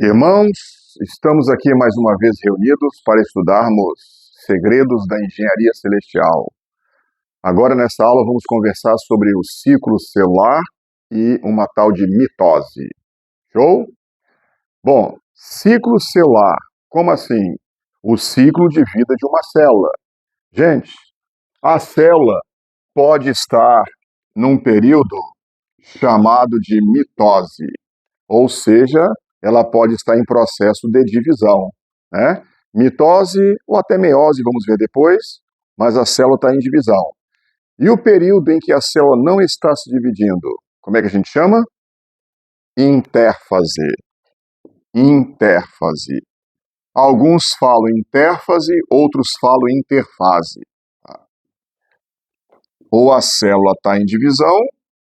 Irmãos, estamos aqui mais uma vez reunidos para estudarmos segredos da engenharia celestial. Agora, nessa aula, vamos conversar sobre o ciclo celular e uma tal de mitose. Show? Bom, ciclo celular, como assim? O ciclo de vida de uma célula. Gente, a célula pode estar num período chamado de mitose, ou seja, ela pode estar em processo de divisão, né? Mitose ou até meiose, vamos ver depois, mas a célula está em divisão. E o período em que a célula não está se dividindo, como é que a gente chama? Intérfase. Intérfase. Alguns falam intérfase, outros falam interfase. Ou a célula está em divisão,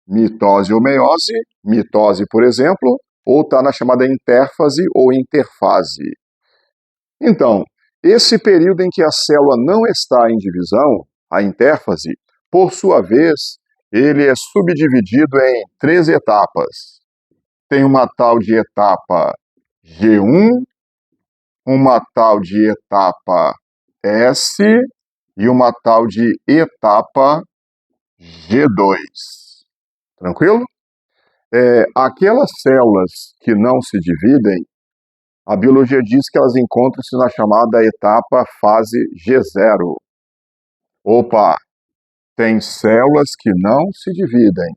mitose ou meiose, mitose, por exemplo, ou está na chamada intérfase ou interfase. Então, esse período em que a célula não está em divisão, a intérfase, por sua vez, ele é subdividido em 3 etapas. Tem uma tal de etapa G1, uma tal de etapa S e uma tal de etapa G2. Tranquilo? Aquelas células que não se dividem, a biologia diz que elas encontram-se na chamada etapa fase G0. Opa, tem células que não se dividem.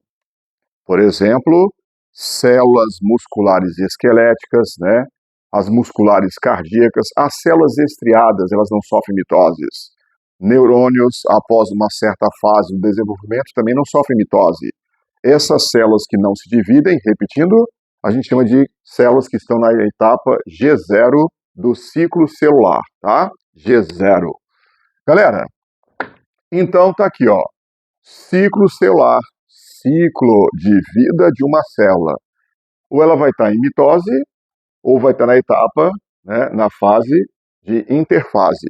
Por exemplo, células musculares esqueléticas, né? As musculares cardíacas, as células estriadas, elas não sofrem mitoses. Neurônios, após uma certa fase do desenvolvimento, também não sofrem mitose. Essas células que não se dividem, repetindo, a gente chama de células que estão na etapa G0 do ciclo celular, tá? G0. Galera, então tá aqui, ó. Ciclo celular, ciclo de vida de uma célula. Ou ela vai estar em mitose, ou vai estar na etapa, né, na fase de intérfase,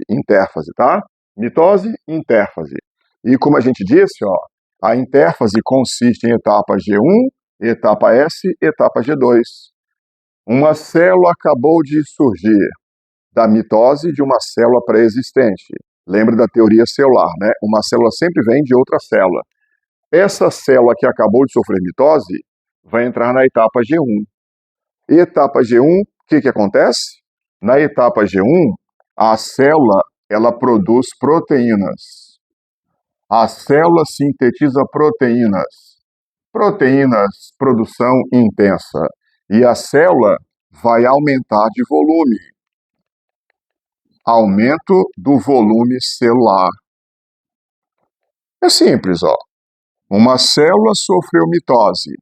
tá? Mitose, intérfase. E como a gente disse, ó, a intérfase consiste em etapa G1, etapa S, etapa G2. Uma célula acabou de surgir da mitose de uma célula pré-existente. Lembra da teoria celular, né? Uma célula sempre vem de outra célula. Essa célula que acabou de sofrer mitose vai entrar na etapa G1. Etapa G1, o que acontece? Na etapa G1, a célula ela produz proteínas. A célula sintetiza proteínas. Proteínas, produção intensa. E a célula vai aumentar de volume. Aumento do volume celular. É simples, ó. Uma célula sofreu mitose,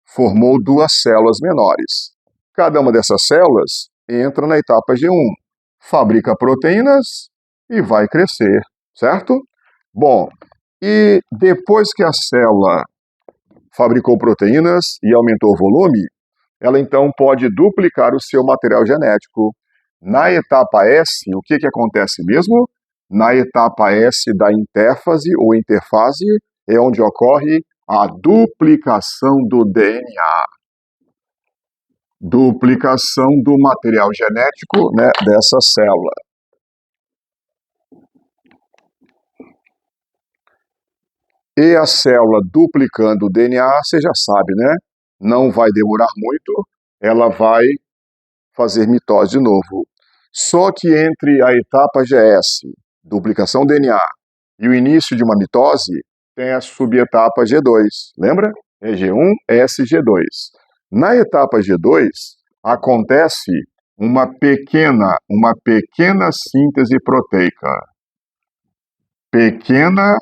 formou 2 células menores. Cada uma dessas células entra na etapa G1, fabrica proteínas e vai crescer, certo? Bom, e depois que a célula fabricou proteínas e aumentou o volume, ela então pode duplicar o seu material genético. Na etapa S, o que acontece mesmo? Na etapa S da intérfase ou interfase é onde ocorre a duplicação do DNA. Duplicação do material genético, né, dessa célula. E a célula duplicando o DNA, você já sabe, né? Não vai demorar muito, ela vai fazer mitose de novo. Só que entre a etapa GS, duplicação do DNA, e o início de uma mitose, tem a subetapa G2, lembra? É G1, S, G2. Na etapa G2, acontece uma pequena síntese proteica. Pequena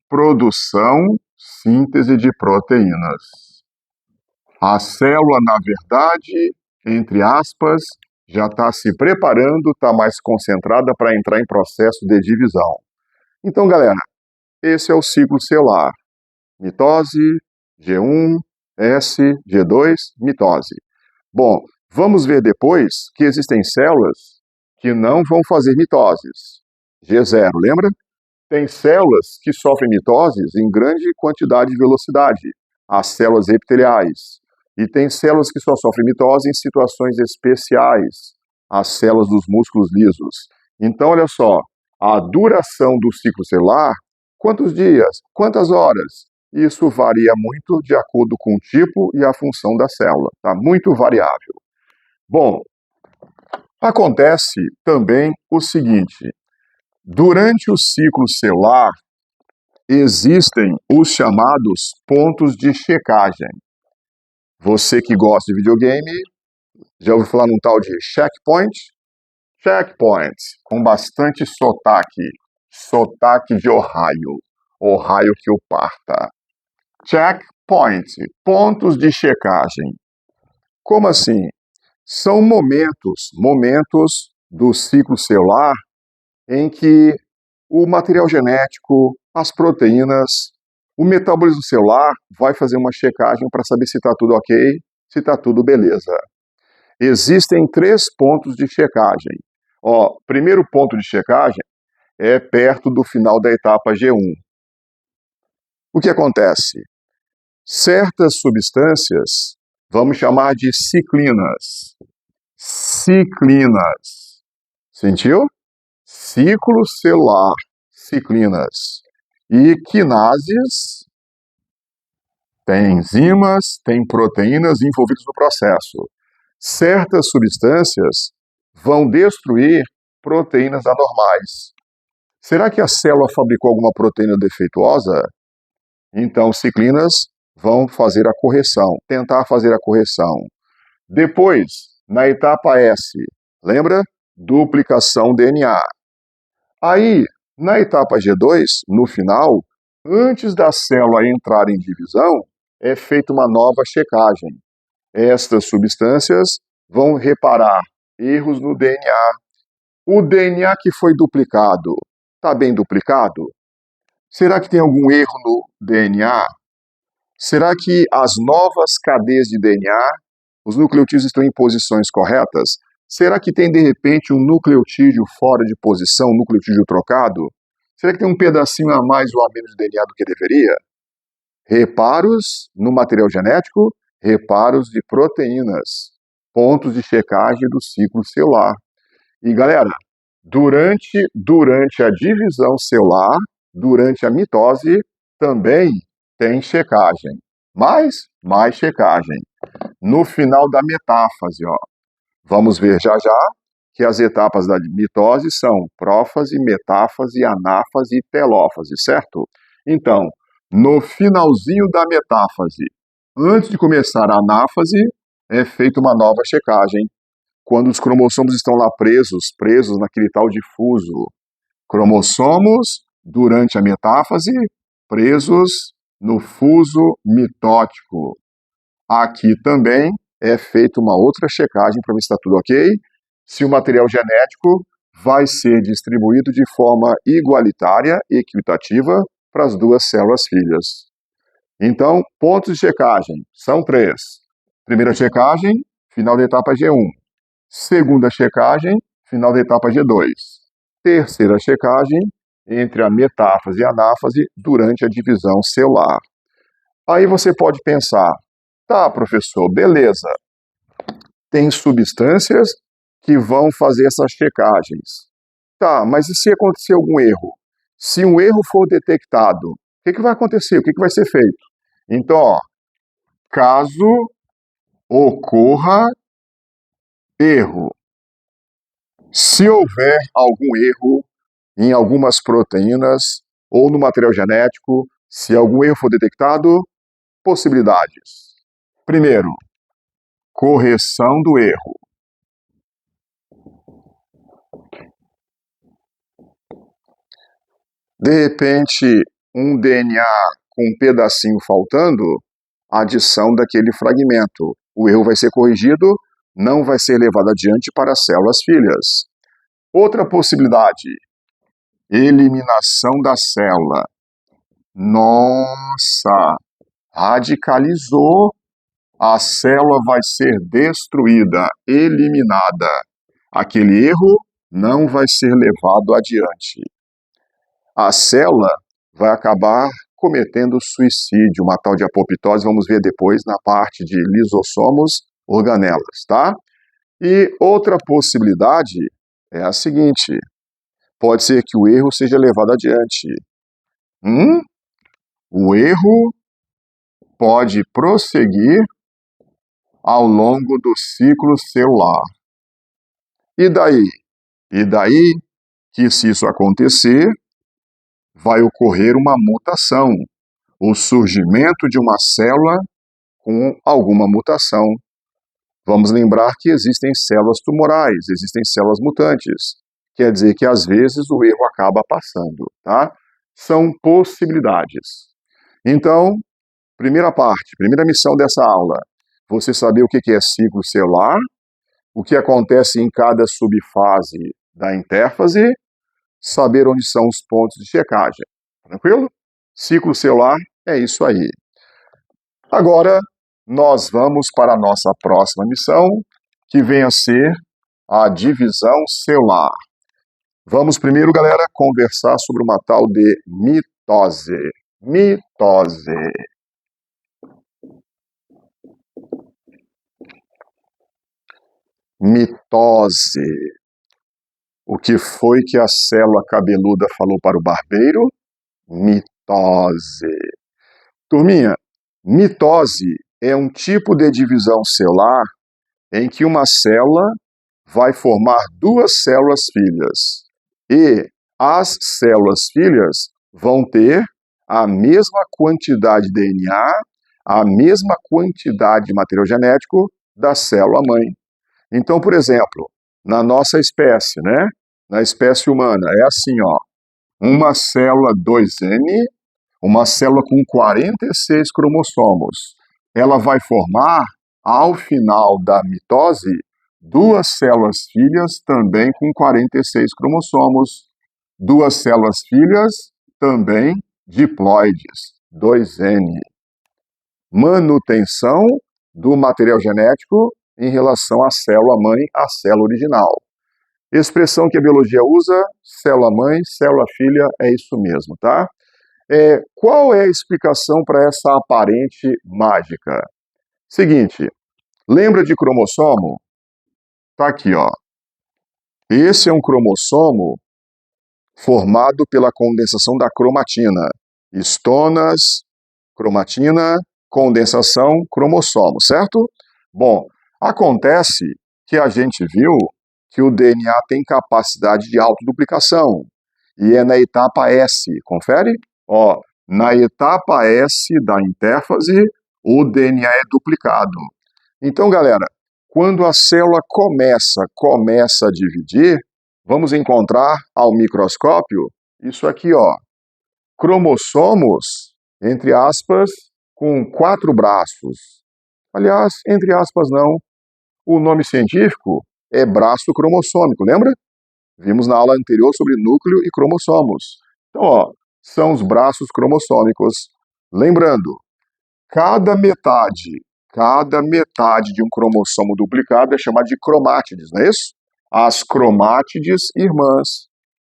produção, síntese de proteínas. A célula, na verdade, entre aspas, já está se preparando, está mais concentrada para entrar em processo de divisão. Então, galera, esse é o ciclo celular. Mitose, G1, S, G2, mitose. Bom, vamos ver depois que existem células que não vão fazer mitoses. G0, lembra? Tem células que sofrem mitoses em grande quantidade de velocidade. As células epiteliais. E tem células que só sofrem mitose em situações especiais, as células dos músculos lisos. Então, olha só, a duração do ciclo celular, quantos dias, quantas horas? Isso varia muito de acordo com o tipo e a função da célula, tá? Muito variável. Bom, acontece também o seguinte: durante o ciclo celular, existem os chamados pontos de checagem. Você que gosta de videogame, já ouviu falar num tal de checkpoint? Checkpoint, com bastante sotaque de Ohio que o parta. Checkpoint, pontos de checagem. Como assim? São momentos do ciclo celular em que o material genético, as proteínas, o metabolismo celular vai fazer uma checagem para saber se está tudo ok, se está tudo beleza. Existem 3 pontos de checagem. Primeiro ponto de checagem é perto do final da etapa G1. O que acontece? Certas substâncias, vamos chamar de ciclinas. Ciclinas. Sentiu? Ciclo celular, ciclinas. E quinases, tem enzimas, tem proteínas envolvidas no processo. Certas substâncias vão destruir proteínas anormais. Será que a célula fabricou alguma proteína defeituosa? Então, ciclinas vão fazer a correção, tentar fazer a correção. Depois, na etapa S, lembra? Duplicação DNA. Aí, na etapa G2, no final, antes da célula entrar em divisão, é feita uma nova checagem. Estas substâncias vão reparar erros no DNA. O DNA que foi duplicado, está bem duplicado? Será que tem algum erro no DNA? Será que as novas cadeias de DNA, os nucleotídeos estão em posições corretas? Será que tem, de repente, um nucleotídeo fora de posição, um nucleotídeo trocado? Será que tem um pedacinho a mais ou a menos de DNA do que deveria? Reparos no material genético, reparos de proteínas, pontos de checagem do ciclo celular. E, galera, durante a divisão celular, durante a mitose, também tem checagem. Mais checagem. No final da metáfase, vamos ver já que as etapas da mitose são prófase, metáfase, anáfase e telófase, certo? Então, no finalzinho da metáfase, antes de começar a anáfase, é feita uma nova checagem. Quando os cromossomos estão lá presos naquele tal de fuso. Cromossomos, durante a metáfase, presos no fuso mitótico. Aqui também é feita uma outra checagem para ver se está tudo ok, se o material genético vai ser distribuído de forma igualitária e equitativa para as 2 células filhas. Então, pontos de checagem são 3. Primeira checagem, final da etapa G1. Segunda checagem, final da etapa G2. Terceira checagem, entre a metáfase e a anáfase, durante a divisão celular. Aí você pode pensar, tá, professor, beleza. Tem substâncias que vão fazer essas checagens. Tá, mas e se acontecer algum erro? Se um erro for detectado, o que vai acontecer? O que vai ser feito? Então, caso ocorra erro, se houver algum erro em algumas proteínas ou no material genético, se algum erro for detectado, possibilidades. Primeiro, correção do erro. De repente, um DNA com um pedacinho faltando, adição daquele fragmento. O erro vai ser corrigido, não vai ser levado adiante para as células filhas. Outra possibilidade, eliminação da célula. Nossa, radicalizou, a célula vai ser destruída, eliminada. Aquele erro não vai ser levado adiante. A célula vai acabar cometendo suicídio, uma tal de apoptose, vamos ver depois na parte de lisossomos, organelas, tá? E outra possibilidade é a seguinte, pode ser que o erro seja levado adiante. O erro pode prosseguir ao longo do ciclo celular. E daí? E daí que, se isso acontecer, vai ocorrer uma mutação, o surgimento de uma célula com alguma mutação. Vamos lembrar que existem células tumorais, existem células mutantes. Quer dizer que, às vezes, o erro acaba passando, tá? São possibilidades. Então, primeira parte, primeira missão dessa aula, você saber o que é ciclo celular, o que acontece em cada subfase da intérfase, saber onde são os pontos de checagem. Tranquilo? Ciclo celular é isso aí. Agora, nós vamos para a nossa próxima missão, que vem a ser a divisão celular. Vamos primeiro, galera, conversar sobre uma tal de mitose. Mitose. Mitose. O que foi que a célula cabeluda falou para o barbeiro? Mitose. Turminha, mitose é um tipo de divisão celular em que uma célula vai formar duas células filhas. E as células filhas vão ter a mesma quantidade de DNA, a mesma quantidade de material genético da célula mãe. Então, por exemplo, na nossa espécie, né? Na espécie humana, é assim, ó. Uma célula 2N, uma célula com 46 cromossomos. Ela vai formar, ao final da mitose, duas células filhas também com 46 cromossomos. Duas células filhas também diploides, 2N. Manutenção do material genético em relação à célula-mãe, à célula original. Expressão que a biologia usa, célula-mãe, célula-filha, é isso mesmo, tá? Qual é a explicação para essa aparente mágica? Seguinte, lembra de cromossomo? Tá aqui, ó. Esse é um cromossomo formado pela condensação da cromatina. Estonas, cromatina, condensação, cromossomo, certo? Bom, acontece que a gente viu que o DNA tem capacidade de autoduplicação. E é na etapa S, confere? Ó, na etapa S da intérfase, o DNA é duplicado. Então, galera, quando a célula começa a dividir, vamos encontrar ao microscópio isso aqui, ó. Cromossomos, entre aspas, com 4 braços. Aliás, entre aspas não. O nome científico é braço cromossômico, lembra? Vimos na aula anterior sobre núcleo e cromossomos. Então, ó, são os braços cromossômicos. Lembrando, cada metade de um cromossomo duplicado é chamada de cromátides, não é isso? As cromátides irmãs.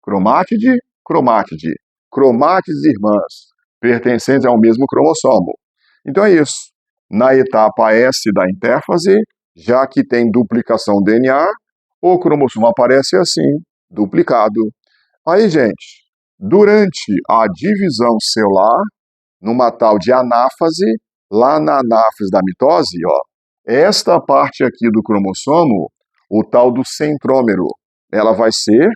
Cromátide, cromátide. Cromátides irmãs, pertencentes ao mesmo cromossomo. Então é isso. Na etapa S da intérfase, já que tem duplicação do DNA, o cromossomo aparece assim, duplicado. Aí, gente, durante a divisão celular, numa tal de anáfase, lá na anáfase da mitose, ó, esta parte aqui do cromossomo, o tal do centrômero, ela vai ser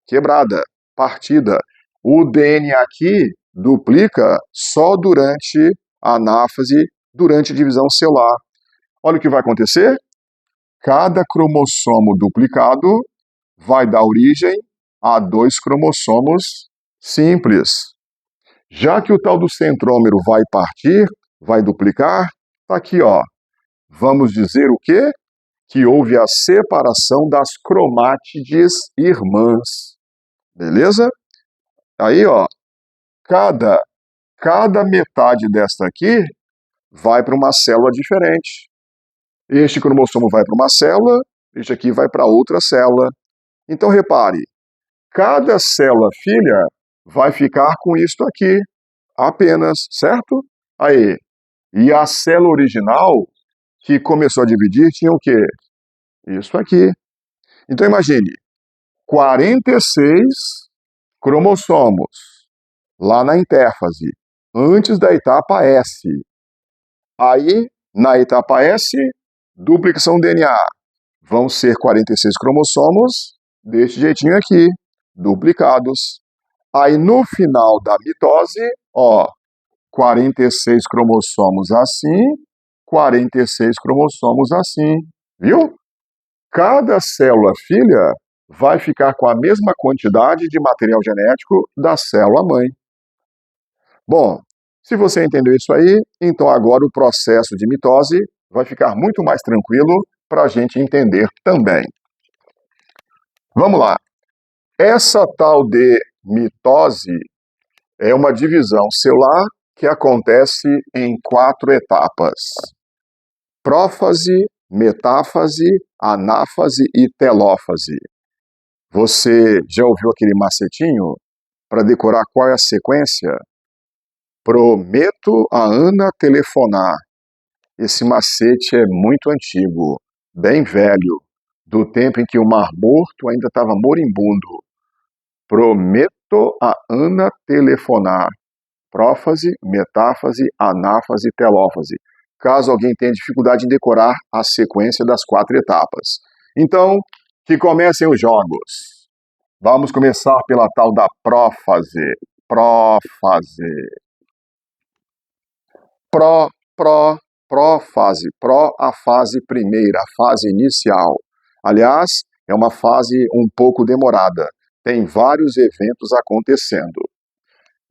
quebrada, partida. O DNA aqui duplica só durante a anáfase, durante a divisão celular. Olha o que vai acontecer. Cada cromossomo duplicado vai dar origem a 2 cromossomos simples. Já que o tal do centrômero vai partir, vai duplicar, tá aqui, ó. Vamos dizer o quê? Que houve a separação das cromátides irmãs. Beleza? Aí, ó, cada metade desta aqui vai para uma célula diferente. Este cromossomo vai para uma célula, este aqui vai para outra célula. Então, repare, cada célula filha vai ficar com isto aqui. apenas, certo? Aí, e a célula original, que começou a dividir, tinha o quê? Isso aqui. Então imagine, 46 cromossomos lá na intérfase, antes da etapa S. Aí, na etapa S, duplicação do DNA. Vão ser 46 cromossomos desse jeitinho aqui, duplicados. Aí, no final da mitose, ó, 46 cromossomos assim, 46 cromossomos assim, viu? Cada célula filha vai ficar com a mesma quantidade de material genético da célula mãe. Bom, se você entendeu isso aí, então agora o processo de mitose vai ficar muito mais tranquilo para a gente entender também. Vamos lá. Essa tal de mitose é uma divisão celular que acontece em 4 etapas: prófase, metáfase, anáfase e telófase. Você já ouviu aquele macetinho para decorar qual é a sequência? Prometo a Ana telefonar. Esse macete é muito antigo, bem velho, do tempo em que o Mar Morto ainda estava moribundo. Prometo a Ana telefonar. Prófase, metáfase, anáfase, telófase. Caso alguém tenha dificuldade em decorar a sequência das 4 etapas. Então, que comecem os jogos. Vamos começar pela tal da prófase. Prófase. Prófase. Pró, a fase primeira, a fase inicial. Aliás, é uma fase um pouco demorada. Tem vários eventos acontecendo.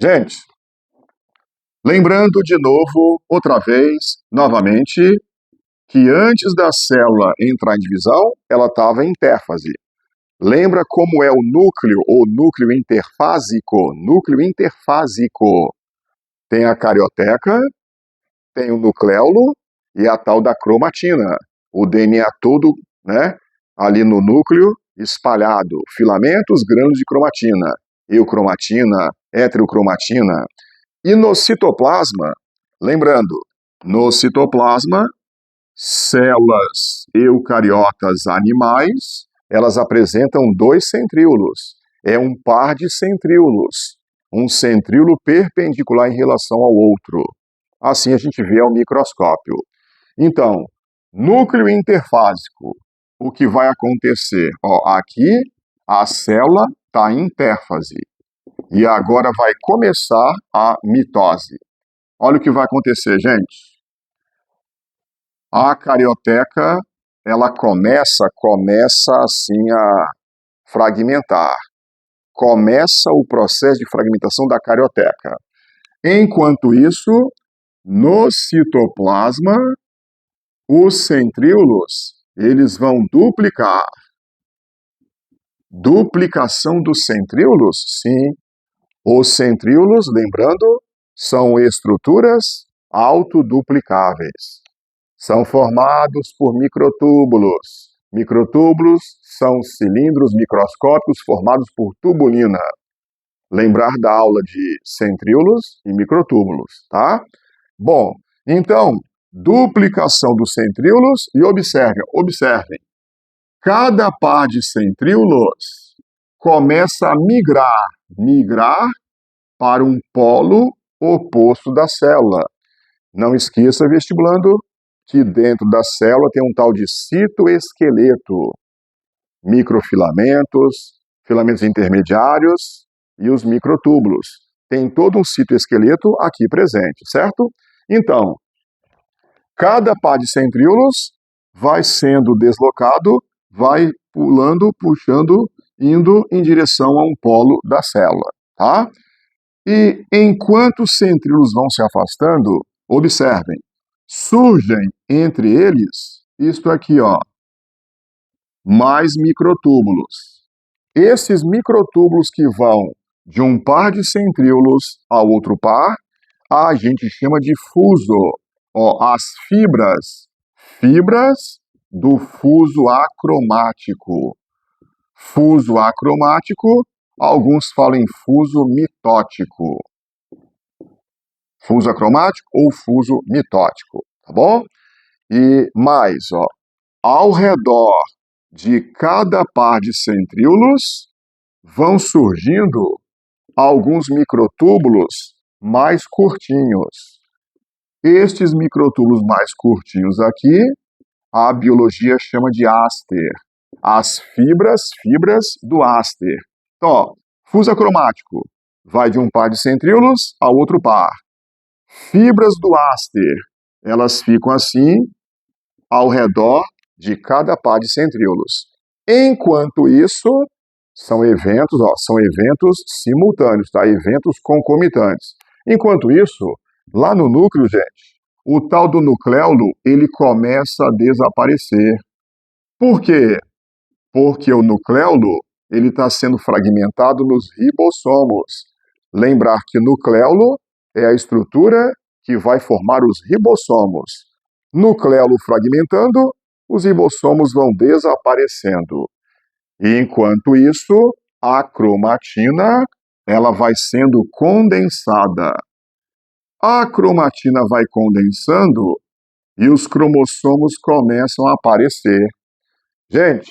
Gente, lembrando de novo, outra vez, novamente, que antes da célula entrar em divisão, ela estava em intérfase. Lembra como é o núcleo, ou núcleo interfásico? Núcleo interfásico. Tem a carioteca, tem o nucleolo e a tal da cromatina. O DNA todo, né, ali no núcleo, espalhado. Filamentos, grãos de cromatina. Eucromatina, heterocromatina. E no citoplasma, lembrando, no citoplasma, células eucariotas animais, elas apresentam 2 centríolos. É um par de centríolos. Um centríolo perpendicular em relação ao outro. Assim a gente vê ao microscópio. Então, núcleo interfásico. O que vai acontecer? Ó, aqui a célula está em intérfase. E agora vai começar a mitose. Olha o que vai acontecer, gente. A carioteca, ela começa assim a fragmentar. Começa o processo de fragmentação da carioteca. Enquanto isso, no citoplasma, os centríolos, eles vão duplicar. Duplicação dos centríolos? Sim. Os centríolos, lembrando, são estruturas autoduplicáveis. São formados por microtúbulos. Microtúbulos são cilindros microscópicos formados por tubulina. Lembrar da aula de centríolos e microtúbulos, tá? Bom, então, duplicação dos centríolos e observem. Cada par de centríolos começa a migrar para um polo oposto da célula. Não esqueça, vestibulando, que dentro da célula tem um tal de citoesqueleto, microfilamentos, filamentos intermediários e os microtúbulos. Tem todo um citoesqueleto aqui presente, certo? Então, cada par de centríolos vai sendo deslocado, vai pulando, puxando, indo em direção a um polo da célula, tá? E enquanto os centríolos vão se afastando, observem, surgem entre eles, isto aqui, ó, mais microtúbulos. Esses microtúbulos que vão de um par de centríolos ao outro par, a gente chama de fuso. Ó, as fibras do fuso acromático. Fuso acromático, alguns falam em fuso mitótico. Fuso acromático ou fuso mitótico, tá bom? E mais, ó, ao redor de cada par de centríolos vão surgindo alguns microtúbulos mais curtinhos. Estes microtúbulos mais curtinhos aqui, a biologia chama de áster. As fibras do áster. Então, ó, fuso acromático vai de um par de centríolos ao outro par. Fibras do áster, elas ficam assim ao redor de cada par de centríolos. Enquanto isso, são eventos simultâneos, tá? Eventos concomitantes. Enquanto isso, lá no núcleo, gente, o tal do nucleolo, ele começa a desaparecer. Por quê? Porque o nucleolo, ele está sendo fragmentado nos ribossomos. Lembrar que nucleolo é a estrutura que vai formar os ribossomos. Nucleolo fragmentando, os ribossomos vão desaparecendo. E enquanto isso, a cromatina, ela vai sendo condensada. A cromatina vai condensando e os cromossomos começam a aparecer. Gente,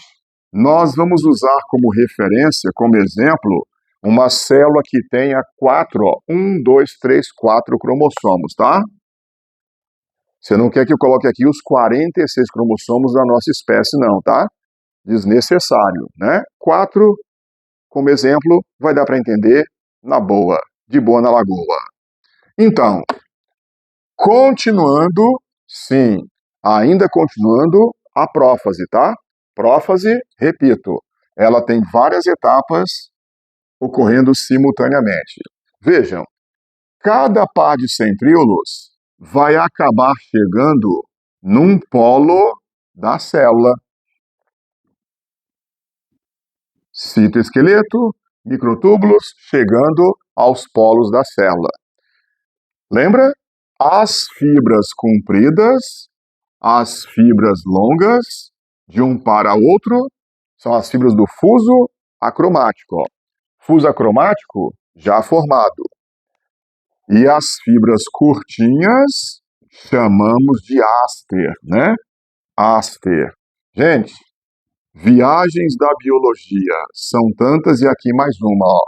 nós vamos usar como referência, como exemplo, uma célula que tenha 4 cromossomos, tá? Você não quer que eu coloque aqui os 46 cromossomos da nossa espécie, não, tá? Desnecessário, né? 4, como exemplo, vai dar para entender na boa, de boa na lagoa. Então, continuando, sim, ainda continuando a prófase, tá? Prófase, repito, ela tem várias etapas ocorrendo simultaneamente. Vejam, cada par de centríolos vai acabar chegando num polo da célula. Citoesqueleto, microtúbulos chegando aos polos da célula. Lembra? As fibras compridas, as fibras longas, de um par a outro, são as fibras do fuso acromático. Ó. Fuso acromático já formado. E as fibras curtinhas chamamos de áster, né? Áster. Gente, viagens da biologia são tantas e aqui mais uma, ó.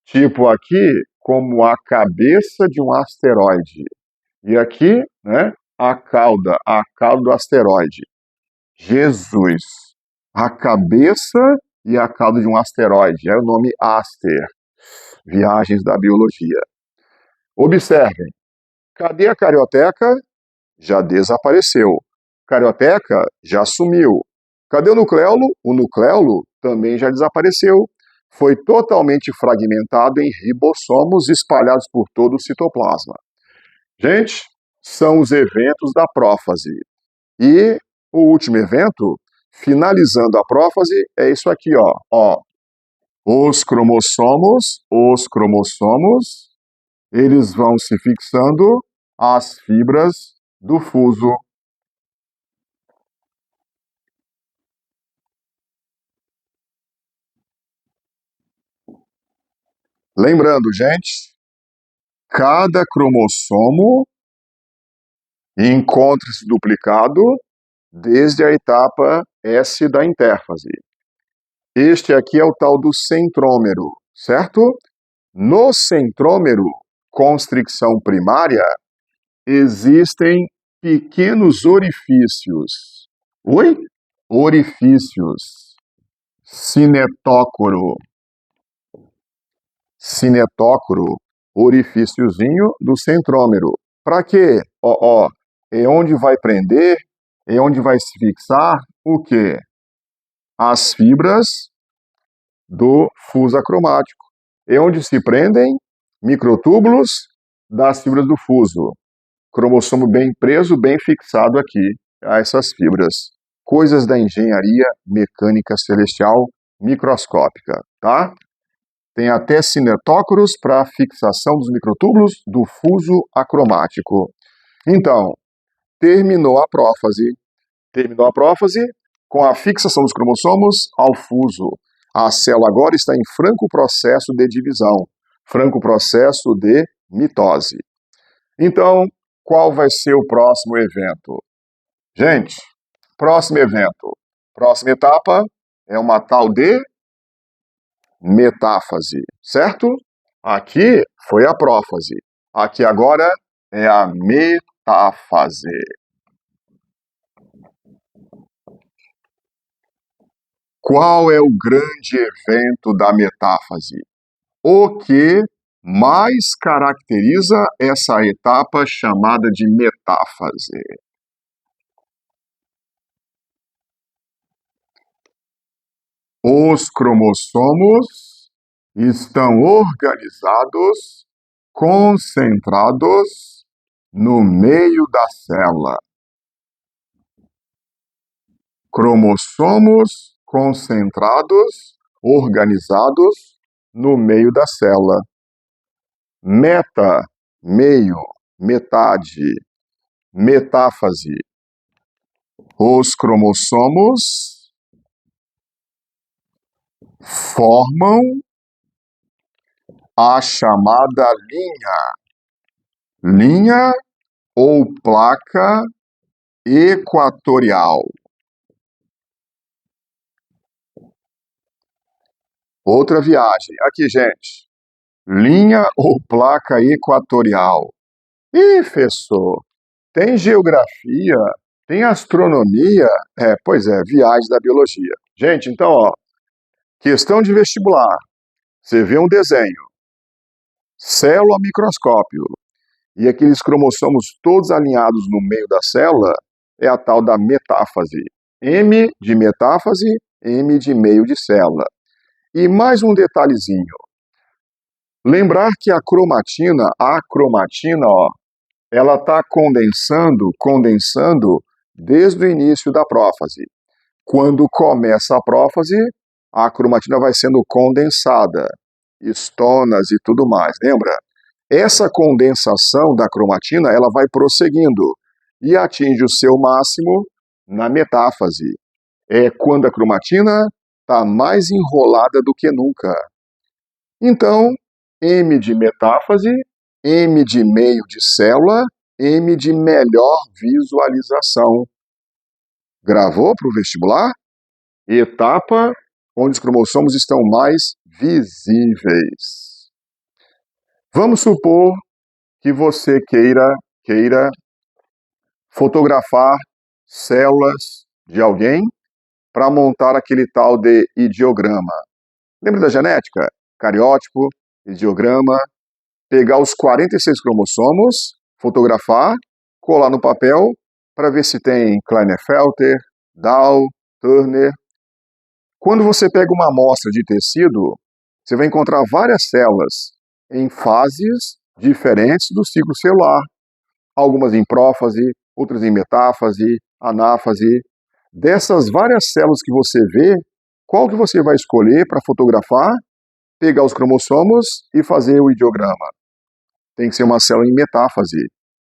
Tipo aqui, como a cabeça de um asteroide. E aqui, né, a cauda do asteroide. Jesus! A cabeça e a cauda de um asteroide. É o nome áster. Viagens da biologia. Observem. Cadê a carioteca? Já desapareceu. Carioteca já sumiu. Cadê o nucleolo? O nucleolo também já desapareceu. Foi totalmente fragmentado em ribossomos espalhados por todo o citoplasma. Gente, são os eventos da prófase. E o último evento, finalizando a prófase, é isso aqui, ó. Os cromossomos, eles vão se fixando às fibras do fuso. Lembrando, gente, cada cromossomo encontra-se duplicado desde a etapa S da intérfase. Este aqui é o tal do centrômero, certo? No centrômero, constricção primária, existem pequenos orifícios. Oi? Orifícios. Cinetócoro. Cinetócoro, orifíciozinho do centrômero. Para quê? É onde vai prender, é onde vai se fixar o quê? As fibras do fuso acromático. É onde se prendem microtúbulos das fibras do fuso. Cromossomo bem preso, bem fixado aqui a essas fibras. Coisas da engenharia mecânica celestial microscópica, tá? Tem até cinetócoros para fixação dos microtúbulos do fuso acromático. Então, terminou a prófase. Terminou a prófase com a fixação dos cromossomos ao fuso. A célula agora está em franco processo de divisão, franco processo de mitose. Então, qual vai ser o próximo evento? Gente, próximo evento, próxima etapa é uma tal de metáfase, certo? Aqui foi a prófase. Aqui agora é a metáfase. Qual é o grande evento da metáfase? O que mais caracteriza essa etapa chamada de metáfase? Os cromossomos estão organizados, concentrados no meio da célula. Cromossomos concentrados, organizados no meio da célula. Meta, meio, metade, metáfase. Os cromossomos formam a chamada linha ou placa equatorial. Outra viagem. Aqui, gente. Linha ou placa equatorial. Ih, professor, tem geografia, tem astronomia. Pois é, viagem da biologia. Gente, então, ó, questão de vestibular. Você vê um desenho, célula a microscópio, e aqueles cromossomos todos alinhados no meio da célula, é a tal da metáfase. M de metáfase, M de meio de célula. E mais um detalhezinho. Lembrar que a cromatina, ó, ela está condensando desde o início da prófase. Quando começa a prófase, a cromatina vai sendo condensada, estonas e tudo mais, lembra? Essa condensação da cromatina, ela vai prosseguindo e atinge o seu máximo na metáfase. É quando a cromatina está mais enrolada do que nunca. Então, M de metáfase, M de meio de célula, M de melhor visualização. Gravou para o vestibular? Etapa onde os cromossomos estão mais visíveis. Vamos supor que você queira fotografar células de alguém para montar aquele tal de ideograma. Lembra da genética? Cariótipo, ideograma, pegar os 46 cromossomos, fotografar, colar no papel para ver se tem Klinefelter, Dow, Turner. Quando você pega uma amostra de tecido, você vai encontrar várias células em fases diferentes do ciclo celular. Algumas em prófase, outras em metáfase, anáfase. Dessas várias células que você vê, qual que você vai escolher para fotografar, pegar os cromossomos e fazer o ideograma? Tem que ser uma célula em metáfase.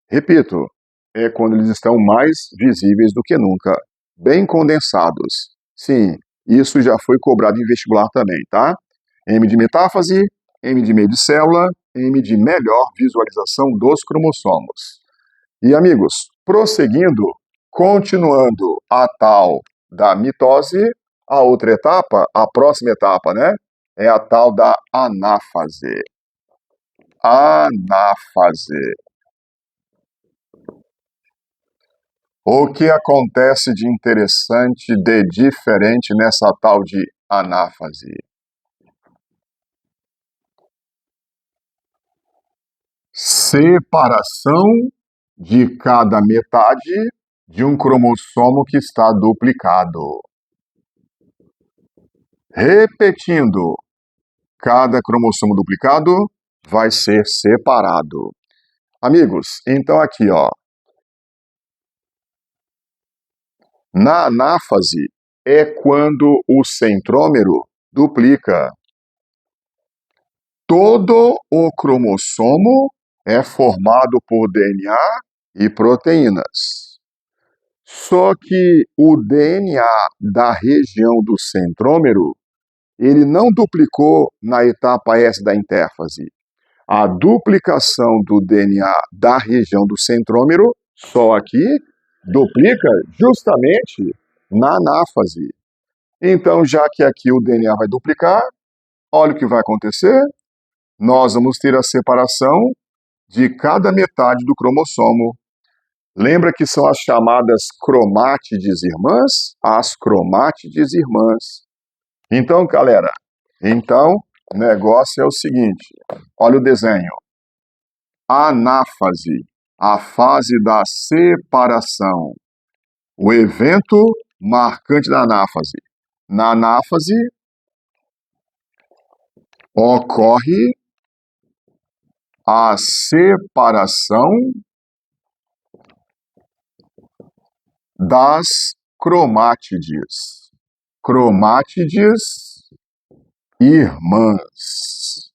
Repito, é quando eles estão mais visíveis do que nunca, bem condensados. Sim, isso já foi cobrado em vestibular também, tá? M de metáfase, M de meio de célula, M de melhor visualização dos cromossomos. E amigos, prosseguindo, continuando a tal da mitose, a outra etapa, a próxima etapa, né? É a tal da anáfase. Anáfase. O que acontece de interessante, de diferente nessa tal de anáfase? Separação de cada metade de um cromossomo que está duplicado. Repetindo, cada cromossomo duplicado vai ser separado. Amigos, então aqui, ó. Na anáfase é quando o centrômero duplica. Todo o cromossomo é formado por DNA e proteínas. Só que o DNA da região do centrômero, ele não duplicou na etapa S da intérfase. A duplicação do DNA da região do centrômero, só aqui, duplica justamente na anáfase. Então, já que aqui o DNA vai duplicar, olha o que vai acontecer. Nós vamos ter a separação de cada metade do cromossomo. Lembra que são as chamadas cromátides irmãs? As cromátides irmãs. Então, galera, o negócio é o seguinte, olha o desenho. Anáfase, a fase da separação. O evento marcante da anáfase. Na anáfase, ocorre a separação das cromátides. Cromátides irmãs.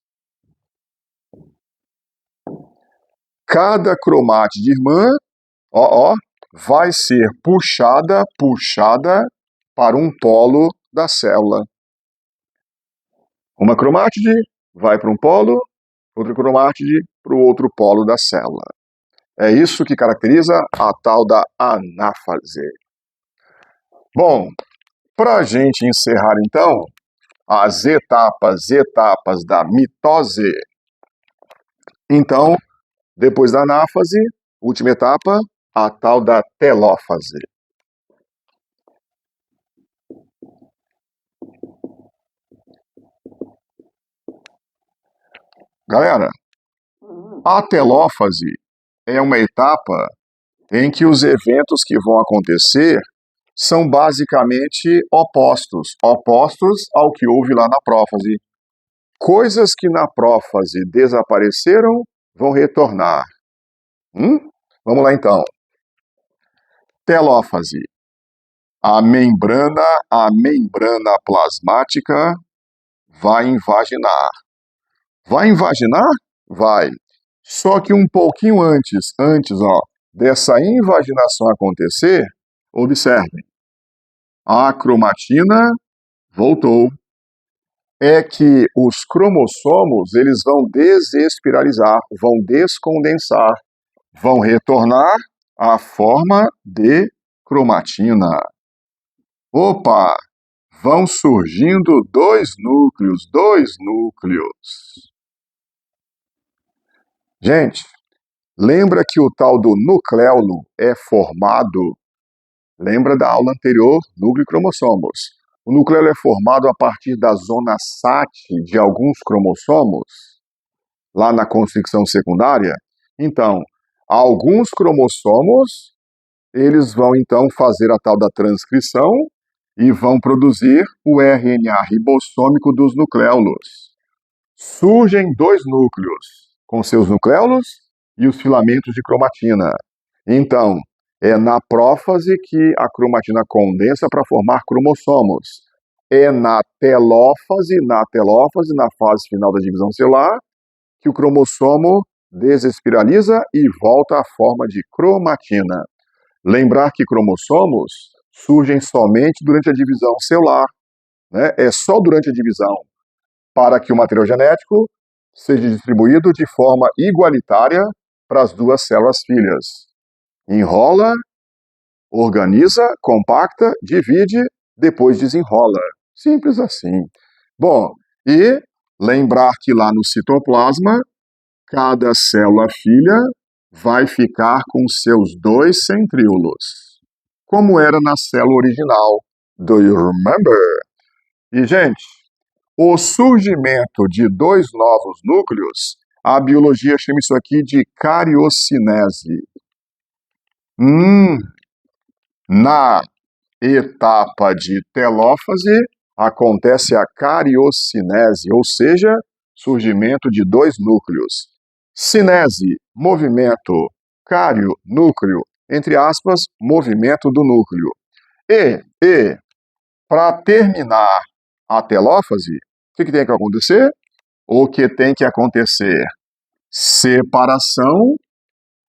Cada cromátide irmã, vai ser puxada para um polo da célula. Uma cromátide vai para um polo, outra cromátide para o outro polo da célula. É isso que caracteriza a tal da anáfase. Bom, para a gente encerrar então, as etapas da mitose. Então, depois da anáfase, última etapa, a tal da telófase. Galera, a telófase é uma etapa em que os eventos que vão acontecer são basicamente opostos ao que houve lá na prófase. Coisas que na prófase desapareceram vão retornar. Vamos lá então. Telófase. A membrana plasmática vai invaginar. Vai invaginar? Vai. Só que um pouquinho antes dessa invaginação acontecer, observem, a cromatina voltou. É que os cromossomos, eles vão desespiralizar, vão descondensar, vão retornar à forma de cromatina. Opa! Vão surgindo dois núcleos. Gente, lembra que o tal do nucleolo é formado, lembra da aula anterior, núcleo e cromossomos. O nucleolo é formado a partir da zona SAT de alguns cromossomos, lá na constricção secundária. Então, alguns cromossomos, eles vão então fazer a tal da transcrição e vão produzir o RNA ribossômico dos nucleolos. Surgem dois núcleos, com seus nucleolos e os filamentos de cromatina. Então, é na prófase que a cromatina condensa para formar cromossomos. É na telófase, na fase final da divisão celular, que o cromossomo desespiraliza e volta à forma de cromatina. Lembrar que cromossomos surgem somente durante a divisão celular, né? É só durante a divisão, para que o material genético seja distribuído de forma igualitária para as duas células filhas. Enrola, organiza, compacta, divide, depois desenrola. Simples assim. Bom, e lembrar que lá no citoplasma, cada célula filha vai ficar com seus dois centríolos, como era na célula original. Do you remember? E, gente, o surgimento de dois novos núcleos, a biologia chama isso aqui de cariocinese. Na etapa de telófase, acontece a cariocinese, ou seja, surgimento de dois núcleos. Cinese, movimento. Cário, núcleo. Entre aspas, movimento do núcleo. E para terminar a telófase, o que tem que acontecer? O que tem que acontecer? Separação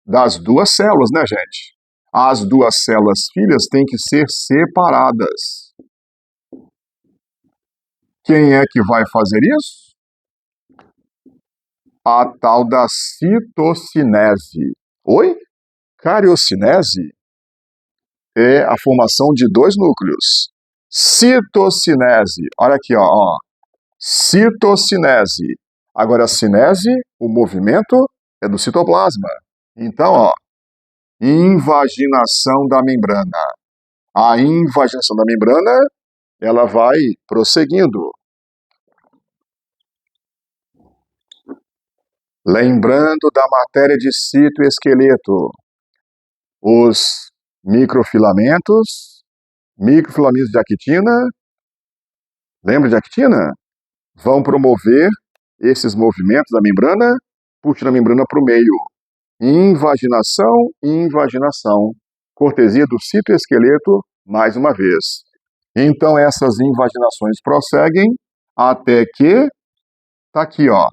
das duas células, né, gente? As duas células filhas têm que ser separadas. Quem é que vai fazer isso? a tal da citocinese. Oi? Cariocinese é a formação de dois núcleos. Citocinese, olha aqui, ó. Citocinese. Agora, a cinese, o movimento, é do citoplasma. Então, ó, invaginação da membrana. A invaginação da membrana, ela vai prosseguindo. Lembrando da matéria de citoesqueleto, os microfilamentos de actina, lembra de actina? Vão promover esses movimentos da membrana, puxando a membrana para o meio. Invaginação, invaginação. Cortesia do citoesqueleto, mais uma vez. Então, essas invaginações prosseguem até que, tá aqui, ó,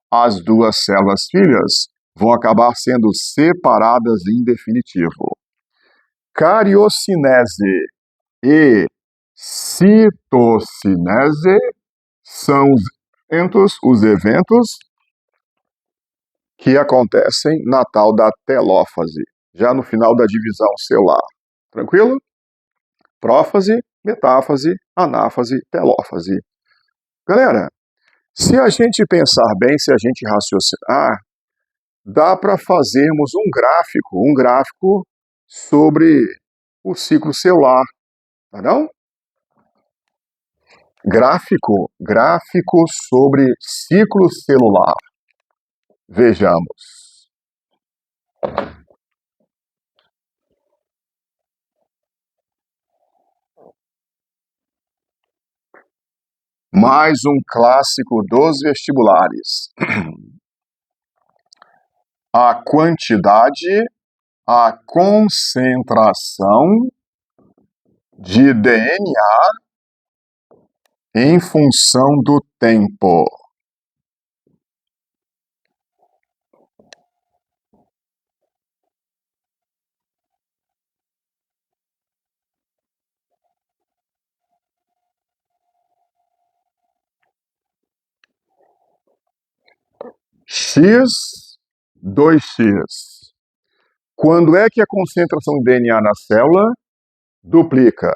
as duas células filhas vão acabar sendo separadas em definitivo. Cariocinese e citocinese são os eventos que acontecem na tal da telófase, já no final da divisão celular. Tranquilo? Prófase, metáfase, anáfase, telófase. Galera, se a gente pensar bem, se a gente raciocinar, dá para fazermos um gráfico sobre o ciclo celular, tá não? Gráfico sobre ciclo celular. Vejamos. Mais um clássico dos vestibulares. A quantidade, a concentração de DNA em função do tempo. X, 2x. Quando é que a concentração de DNA na célula duplica?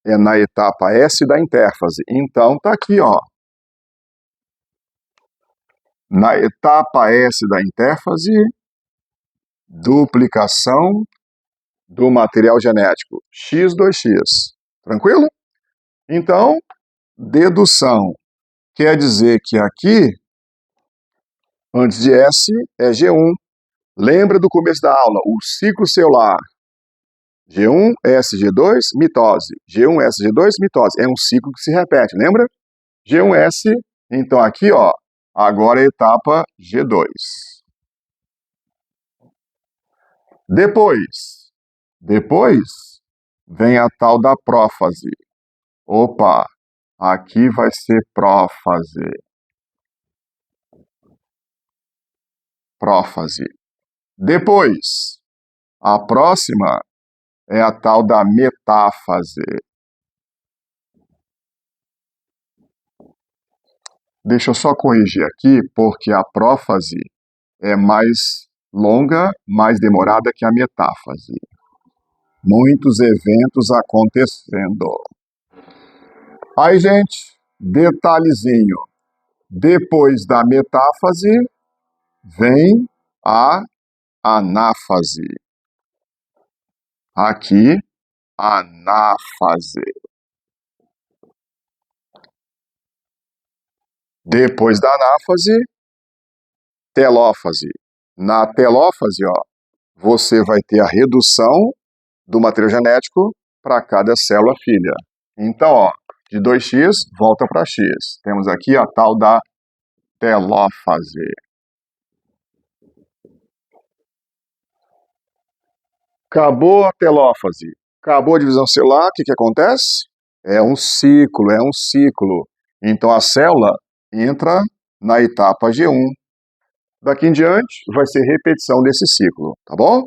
É na etapa S da intérfase. Então, tá aqui, ó. Na etapa S da intérfase, duplicação do material genético. X, 2x. Tranquilo? Então, dedução. Quer dizer que aqui, antes de S, é G1. Lembra do começo da aula, o ciclo celular. G1, S, G2, mitose. G1, S, G2, mitose. É um ciclo que se repete, lembra? G1S, então aqui, ó, agora é a etapa G2. Depois vem a tal da prófase. Opa, aqui vai ser prófase. Prófase. Depois, a próxima é a tal da metáfase. Deixa eu só corrigir aqui, porque a prófase é mais longa, mais demorada que a metáfase. Muitos eventos acontecendo. Aí, gente, detalhezinho. Depois da metáfase, vem a anáfase. Aqui, anáfase. Depois da anáfase, telófase. Na telófase, ó, você vai ter a redução do material genético para cada célula filha. Então, ó, de 2x volta para x. Temos aqui a tal da telófase. Acabou a telófase, acabou a divisão celular, o que acontece? É um ciclo. Então a célula entra na etapa G1. Daqui em diante vai ser repetição desse ciclo, tá bom?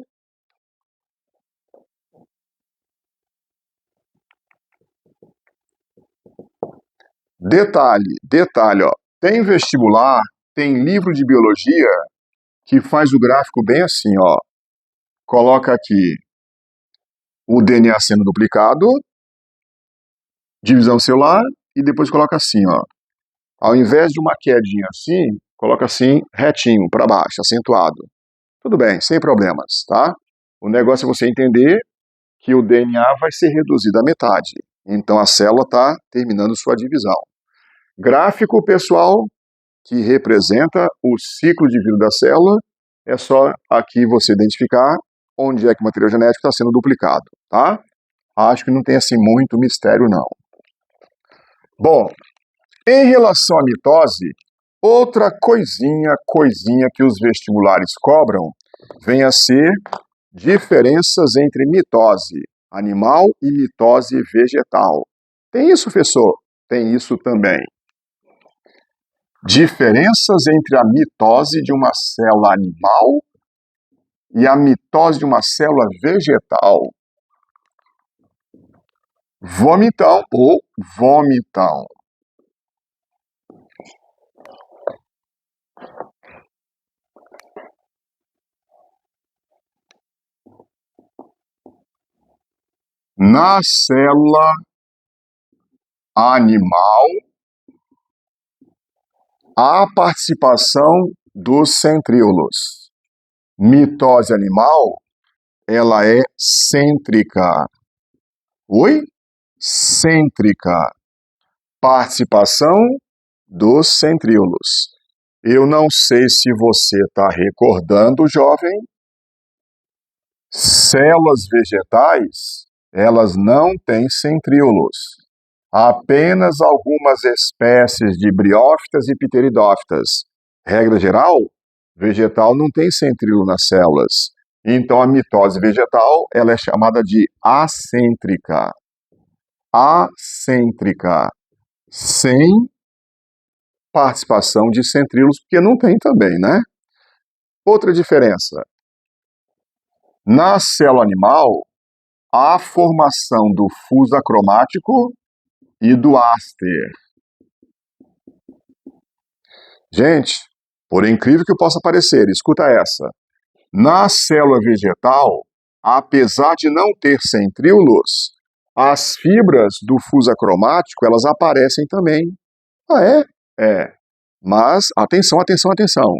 Detalhe, ó, tem vestibular tem livro de biologia que faz o gráfico bem assim, ó. Coloca aqui o DNA sendo duplicado, divisão celular, e depois coloca assim, ó. Ao invés de uma quedinha assim, coloca assim, retinho, para baixo, acentuado. Tudo bem, sem problemas, tá? O negócio é você entender que o DNA vai ser reduzido à metade. Então a célula está terminando sua divisão. Gráfico, pessoal, que representa o ciclo de vida da célula, é só aqui você identificar onde é que o material genético está sendo duplicado, tá? Acho que não tem assim muito mistério, não. Bom, em relação à mitose, outra coisinha que os vestibulares cobram vem a ser diferenças entre mitose animal e mitose vegetal. Tem isso, professor? Tem isso também. Diferenças entre a mitose de uma célula animal e a mitose de uma célula vegetal. Vomitão ou vomitão. Na célula animal, há participação dos centríolos. Mitose animal, ela é cêntrica. Oi? Cêntrica. Participação dos centríolos. Eu não sei se você está recordando, jovem. Células vegetais, elas não têm centríolos. Apenas algumas espécies de briófitas e pteridófitas. Regra geral, vegetal não tem centríolo nas células. Então a mitose vegetal, ela é chamada de acêntrica. Acêntrica. Sem participação de centríolos, porque não tem também, né? Outra diferença. Na célula animal, há a formação do fuso acromático e do áster. Gente, por incrível que possa parecer, escuta essa. Na célula vegetal, apesar de não ter centríolos, as fibras do fuso acromático, elas aparecem também. Ah, é? É. Mas, atenção, atenção, atenção.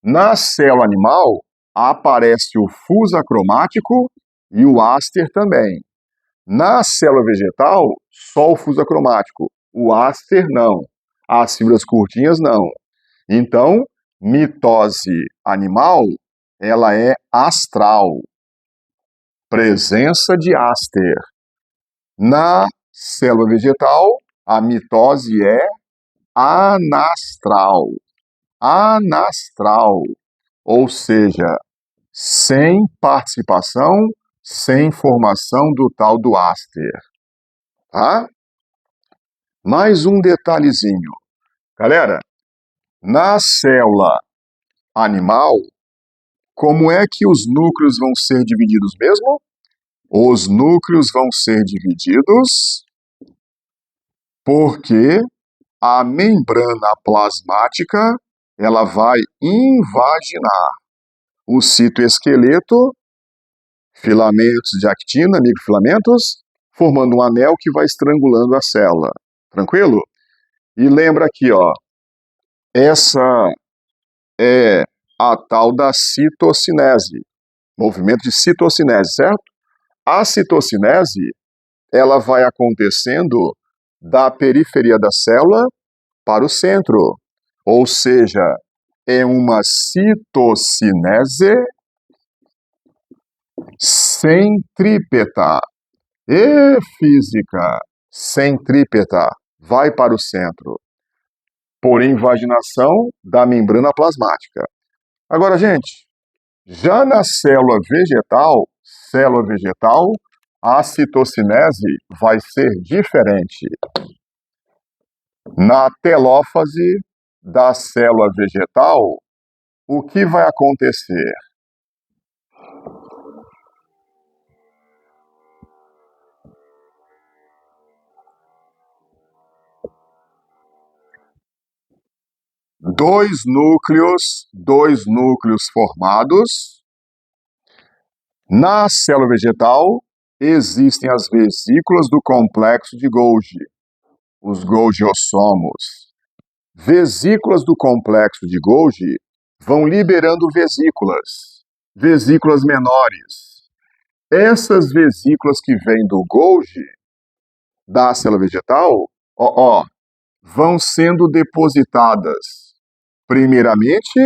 Na célula animal, aparece o fuso acromático e o áster também. Na célula vegetal, só o fuso acromático. O áster, não. As fibras curtinhas, não. Então, mitose animal, ela é astral. Presença de áster. Na célula vegetal, a mitose é anastral. Anastral. Ou seja, sem participação, sem formação do tal do áster. Tá? Mais um detalhezinho. Galera, na célula animal, como é que os núcleos vão ser divididos mesmo? Os núcleos vão ser divididos porque a membrana plasmática, ela vai invaginar o citoesqueleto, filamentos de actina, microfilamentos, formando um anel que vai estrangulando a célula. Tranquilo? E lembra aqui, ó, essa é a tal da citocinese, movimento de citocinese, certo? A citocinese, ela vai acontecendo da periferia da célula para o centro, ou seja, é uma citocinese centrípeta. E física, centrípeta, vai para o centro, por invaginação da membrana plasmática. Agora, gente, já na célula vegetal, a citocinese vai ser diferente. Na telófase da célula vegetal, o que vai acontecer? dois núcleos formados. Na célula vegetal, existem as vesículas do complexo de Golgi, os Golgiossomos. Vesículas do complexo de Golgi vão liberando vesículas menores. Essas vesículas que vêm do Golgi, da célula vegetal, vão sendo depositadas, primeiramente,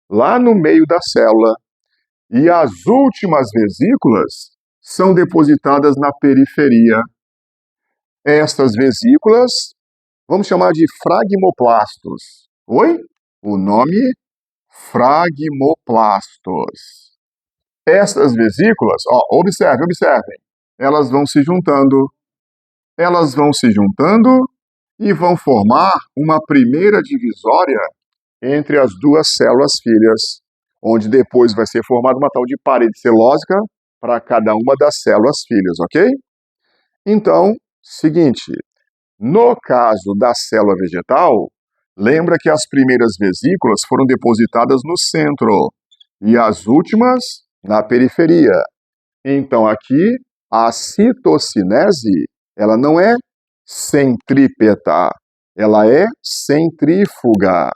lá no meio da célula. E as últimas vesículas são depositadas na periferia. Estas vesículas, vamos chamar de fragmoplastos. Oi? O nome? Fragmoplastos. Essas vesículas, observem, elas vão se juntando e vão formar uma primeira divisória entre as duas células filhas, onde depois vai ser formada uma tal de parede celósica para cada uma das células filhas, ok? Então, seguinte, no caso da célula vegetal, lembra que as primeiras vesículas foram depositadas no centro e as últimas na periferia. Então, aqui, a citocinese, ela não é centrípeta, ela é centrífuga,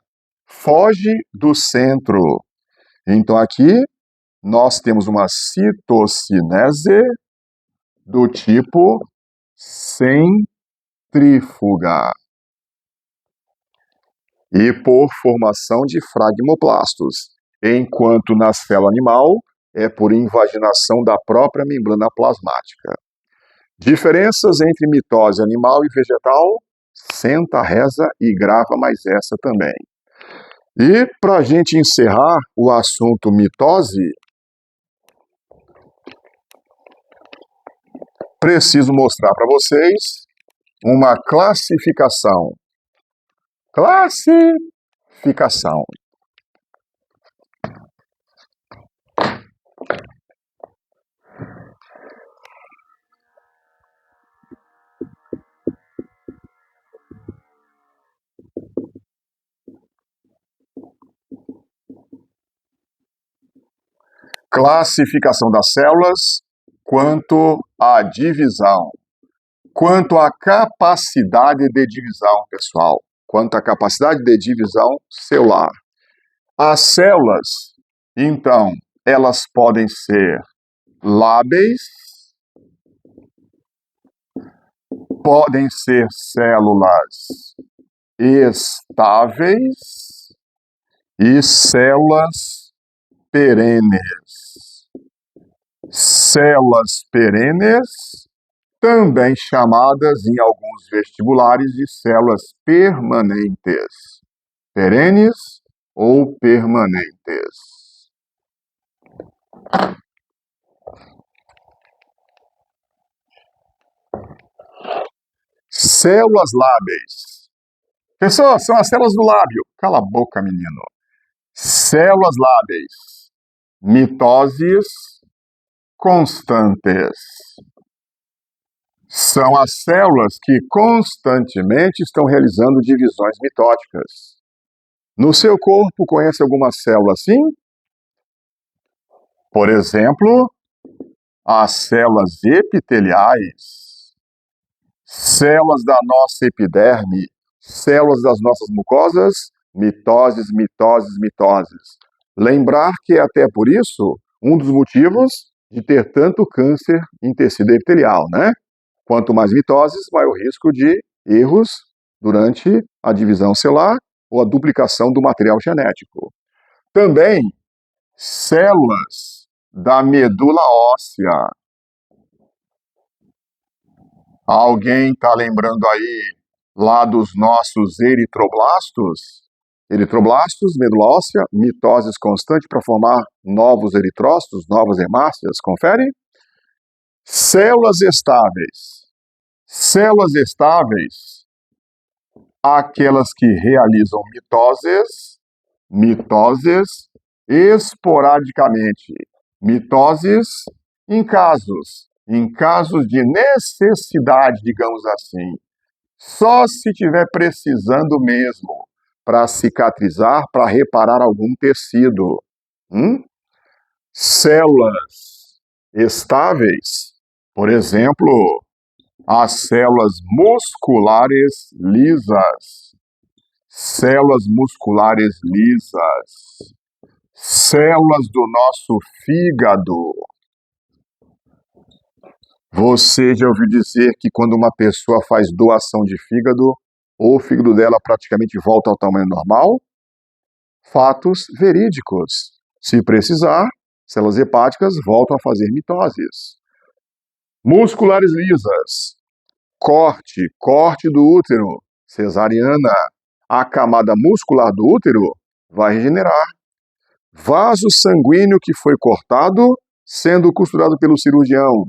foge do centro. Então, aqui, nós temos uma citocinese do tipo centrífuga. E por formação de fragmoplastos, enquanto na célula animal é por invaginação da própria membrana plasmática. Diferenças entre mitose animal e vegetal? Senta, reza e grava mais essa também. E para a gente encerrar o assunto mitose, preciso mostrar para vocês uma classificação. Classificação das células quanto à divisão. Quanto à capacidade de divisão, pessoal. Quanto à capacidade de divisão celular. As células, então, elas podem ser lábeis, podem ser células estáveis e células perenes. Células perenes, também chamadas em alguns vestibulares de células permanentes. Perenes ou permanentes. Células lábeis. Pessoal, são as células do lábio. Cala a boca, menino. Células lábeis. Mitoses constantes. São as células que constantemente estão realizando divisões mitóticas. No seu corpo, conhece alguma célula assim? Por exemplo, as células epiteliais, células da nossa epiderme, células das nossas mucosas, mitoses. Lembrar que é até por isso um dos motivos de ter tanto câncer em tecido epitelial, né? Quanto mais mitoses, maior o risco de erros durante a divisão celular ou a duplicação do material genético. Também células da medula óssea. Alguém está lembrando aí lá dos nossos eritroblastos? Eritroblastos, medula óssea, mitoses constante para formar novos eritrócitos, novas hemácias, confere? Células estáveis. Células estáveis, aquelas que realizam mitoses esporadicamente. Mitoses em casos de necessidade, digamos assim. Só se estiver precisando mesmo. para cicatrizar, para reparar algum tecido. Células estáveis, por exemplo, as células musculares lisas. Células musculares lisas. Células do nosso fígado. Você já ouviu dizer que quando uma pessoa faz doação de fígado, o fígado dela praticamente volta ao tamanho normal? Fatos verídicos. Se precisar, células hepáticas voltam a fazer mitoses. Musculares lisas. Corte do útero, cesariana. A camada muscular do útero vai regenerar. Vaso sanguíneo que foi cortado, sendo costurado pelo cirurgião.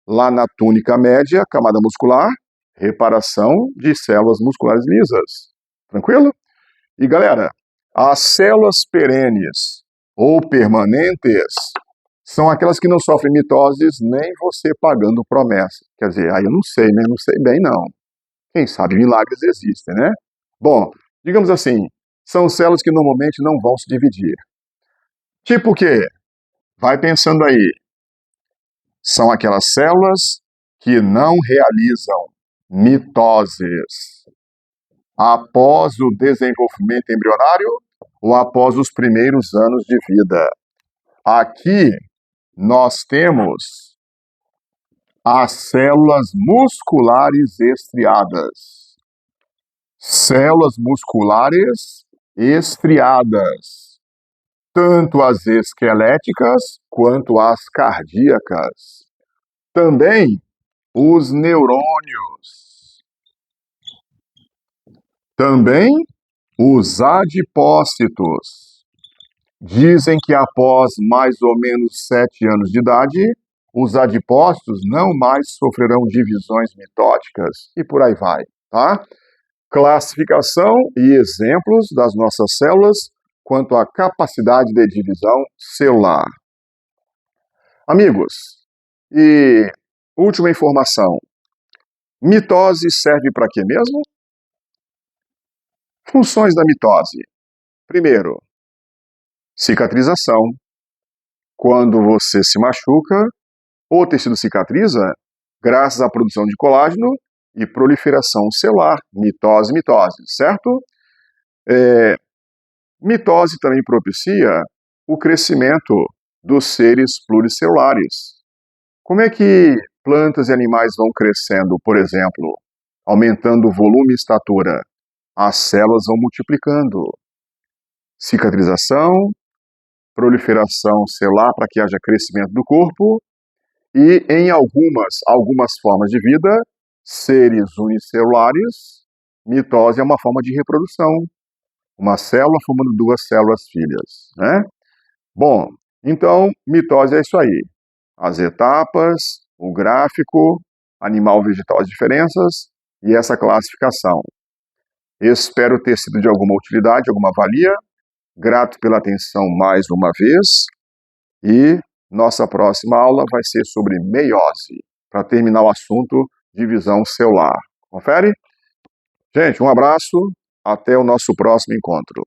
Lá na túnica média, camada muscular, reparação de células musculares lisas. Tranquilo? E galera, as células perenes ou permanentes são aquelas que não sofrem mitoses nem você pagando promessa. Quer dizer, aí eu não sei, né? Não sei bem não. Quem sabe milagres existem, né? Bom, digamos assim, são células que normalmente não vão se dividir. Tipo o quê? Vai pensando aí. São aquelas células que não realizam mitoses após o desenvolvimento embrionário ou após os primeiros anos de vida. Aqui nós temos as células musculares estriadas. Células musculares estriadas. Tanto as esqueléticas quanto as cardíacas. Também os neurônios. Também os adipócitos. Dizem que após mais ou menos 7 anos de idade, os adipócitos não mais sofrerão divisões mitóticas e por aí vai, tá? Classificação e exemplos das nossas células quanto à capacidade de divisão celular. Amigos, e última informação. Mitose serve para quê mesmo? Funções da mitose. Primeiro, cicatrização. Quando você se machuca, o tecido cicatriza graças à produção de colágeno e proliferação celular. Mitose, certo? Mitose também propicia o crescimento dos seres pluricelulares. Como é que plantas e animais vão crescendo, por exemplo, aumentando o volume e estatura? As células vão multiplicando. Cicatrização, proliferação celular para que haja crescimento do corpo e, em algumas formas de vida, seres unicelulares, mitose é uma forma de reprodução. Uma célula formando 2 células filhas, né? Bom, então, mitose é isso aí. As etapas, o gráfico, animal, vegetal, as diferenças e essa classificação. Espero ter sido de alguma utilidade, alguma valia. Grato pela atenção mais uma vez. E nossa próxima aula vai ser sobre meiose, para terminar o assunto divisão celular. Confere? Gente, um abraço. Até o nosso próximo encontro.